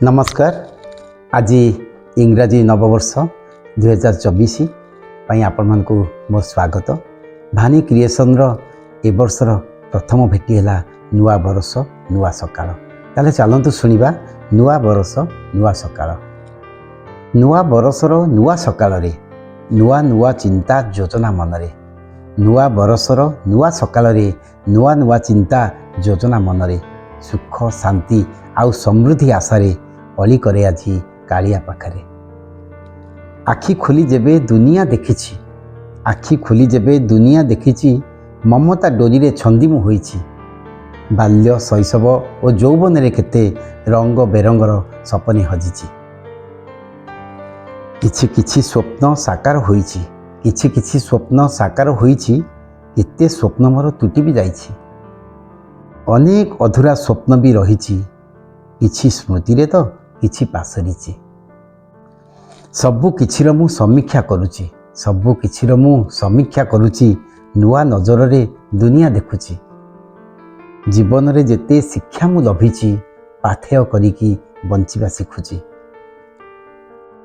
नमस्कार। आज इंग्राजी नववर्ष 2024 आपण मानकु मोर स्वागत। भानी क्रिएशन ए वर्षर प्रथम भेटी है नुआ बरस नुआ सकाळ। ताले चलतु शुणा नुआ बरस नुआ सकाळ। नुआ बरसर नुआ सकाळ रे नुआ नुआ चिंता योजना मनरे। नुआ बरसर नुआ सकाळ रे नुआ नुआ चिंता योजना मनरे। सुख शांति आउ समृद्धि आशारे अली करे आजी कालिया पाखरे। आखि खोली जेबे दुनिया देखिछि, आखि खोली जेबे दुनिया देखिछि, ममता डोरी रे छंदिमु होइछि। बाल्य शैशव और यौवन रे केते रंग बेरंगर सपने हजिछि। किछि किछि स्वप्न साकार होइछि, किछि किछि स्वप्न साकार होइछि। केते स्वप्न मोर टूटी भी जाइछि। अनेक अधूरा स्वप्न भी रहिछि। किछि स्मृति रे तो किछि पासरिछि। सबु किछिर मु समीक्षा करुछि, सबु किछिर मु समीक्षा करुछि। नुआ नजर रे दुनिया देखुछि। जीवन रे जेते शिक्षा मु लभिछि, पाथेय करिकी बंचिबा शिखुछि।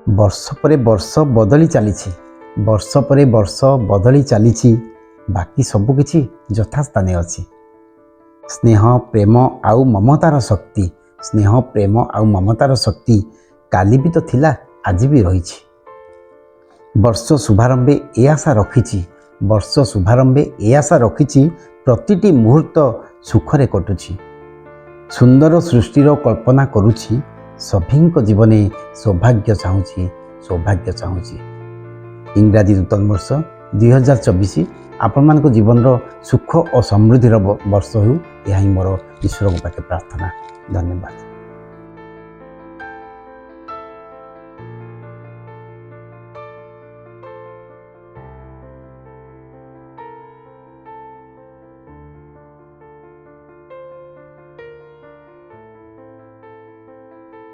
वर्ष परे वर्ष बदली चलीछि, वर्ष परे वर्ष बदली चलीछि। बाकी सबु किछि यथास्थाने अछि। स्नेह प्रेम आउ ममतार शक्ति, स्नेह प्रेम आउ ममतार शक्ति काली भी तो थिला, आज भी रही। वर्ष शुभारंभे ए आशा रखिछि, वर्ष शुभारंभे ए आशा रखिछि। प्रतिटी मुहूर्त सुखरे कटुछि। सुंदर सृष्टिर कल्पना करुछि। सभिंक जीवने सौभाग्य चाहूछि, सौभाग्य चाहूछि। इंग्राजी नूतन वर्ष 2024 आपण मानक जीवन सुख और समृद्धिर वर्ष हो, यह मोर ईश्वर पाखे प्रार्थना। धन्यवाद।